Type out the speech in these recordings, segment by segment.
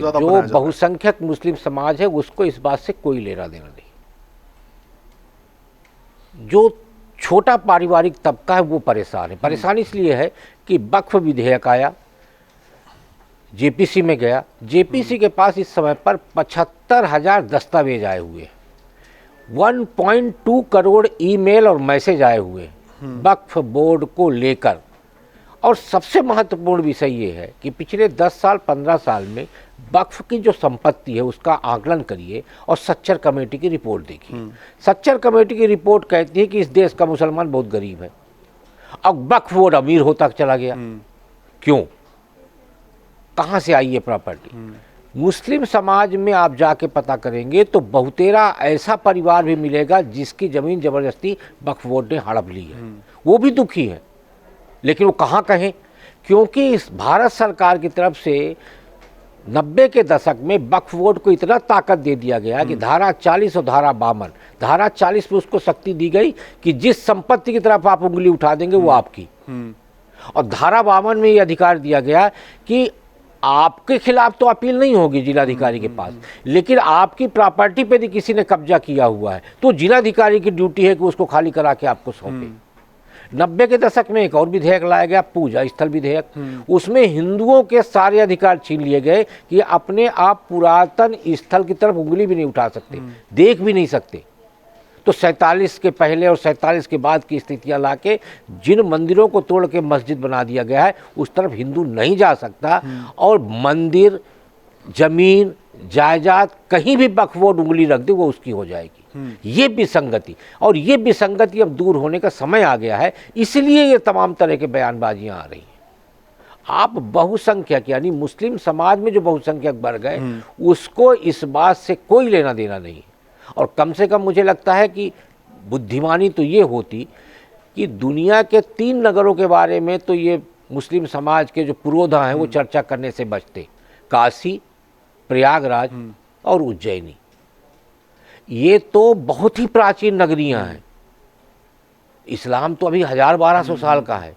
जो बहुसंख्यक मुस्लिम समाज है उसको इस बात से कोई लेना देना नहीं। जो छोटा पारिवारिक तबका है वो परेशान है। परेशान इसलिए है कि वक्फ विधेयक आया, जेपीसी में गया, जेपीसी के पास इस समय पर 75,000 दस्तावेज आए हुए, 1.2 करोड़ ईमेल और मैसेज आए हुए वक्फ बोर्ड को लेकर। और सबसे महत्वपूर्ण विषय ये है कि पिछले 10 साल 15 साल में वक्फ की जो संपत्ति है उसका आकलन करिए और सच्चर कमेटी की रिपोर्ट देखिए। सच्चर कमेटी की रिपोर्ट कहती है कि इस देश का मुसलमान बहुत गरीब है। अब वक्फ बोर्ड अमीर होता चला गया। क्यों? कहाँ से आई ये प्रॉपर्टी? मुस्लिम समाज में आप जाके पता करेंगे तो बहुतेरा ऐसा परिवार भी मिलेगा जिसकी जमीन जबरदस्ती वक्फ बोर्ड ने हड़प ली है, वो भी दुखी है। लेकिन वो कहाँ कहें, क्योंकि इस भारत सरकार की तरफ से 90 के दशक में वक्फ बोर्ड को इतना ताकत दे दिया गया कि धारा 40 और धारा 52, धारा 40 में उसको शक्ति दी गई कि जिस संपत्ति की तरफ आप उंगली उठा देंगे वो आपकी, और धारा 52 में ये अधिकार दिया गया कि आपके खिलाफ तो अपील नहीं होगी जिलाधिकारी के पास, लेकिन आपकी प्रॉपर्टी पे यदि किसी ने कब्जा किया हुआ है तो जिलाधिकारी की ड्यूटी है कि उसको खाली करा के आपको सौंपे। 90 के दशक में एक और विधेयक लाया गया, पूजा स्थल विधेयक। उसमें हिंदुओं के सारे अधिकार छीन लिए गए कि अपने आप पुरातन स्थल की तरफ उंगली भी नहीं उठा सकते, देख भी नहीं सकते। तो 47 के पहले और 47 के बाद की स्थितियां लाके जिन मंदिरों को तोड़ के मस्जिद बना दिया गया है उस तरफ हिंदू नहीं जा सकता, और मंदिर, जमीन, जायदाद कहीं भी वक्फ बोर्ड उंगली रख दे वो उसकी हो जाएगी। ये विसंगति, और ये विसंगति अब दूर होने का समय आ गया है, इसलिए ये तमाम तरह के बयानबाजियां आ रही हैं। आप बहुसंख्यक यानी मुस्लिम समाज में जो बहुसंख्यक वर्ग है उसको इस बात से कोई लेना देना नहीं है। और कम से कम मुझे लगता है कि बुद्धिमानी तो ये होती कि दुनिया के 3 नगरों के बारे में तो ये मुस्लिम समाज के जो पुरोधा हैं वो चर्चा करने से बचते, काशी, प्रयागराज और उज्जैनी। ये तो बहुत ही प्राचीन नगरियां हैं। इस्लाम तो अभी 1000-1200 साल का है।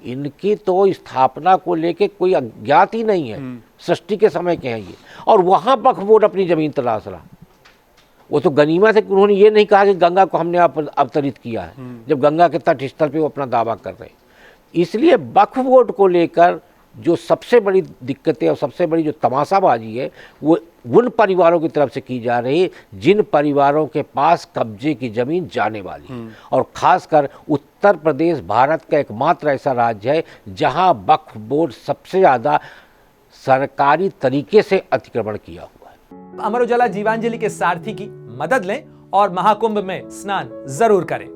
इनकी तो स्थापना को लेके कोई अज्ञात ही नहीं है, सृष्टि के समय के हैं ये। और वहां वक्फ बोर्ड अपनी जमीन तलाश रहा। वो तो गनीमत है कि उन्होंने ये नहीं कहा कि गंगा को हमने अवतरित किया है, जब गंगा के तट स्थल पे वो अपना दावा कर रहे हैं। इसलिए वक्फ बोर्ड को लेकर जो सबसे बड़ी दिक्कतें और सबसे बड़ी जो तमाशाबाजी है वो उन परिवारों की तरफ से की जा रही है जिन परिवारों के पास कब्जे की जमीन जाने वाली है। और खासकर उत्तर प्रदेश भारत का एकमात्र ऐसा राज्य है जहां वक्फ बोर्ड सबसे ज़्यादा सरकारी तरीके से अतिक्रमण किया हुआ है। अमर उजाला जीवांजलि के सारथी की मदद लें और महाकुंभ में स्नान जरूर करें।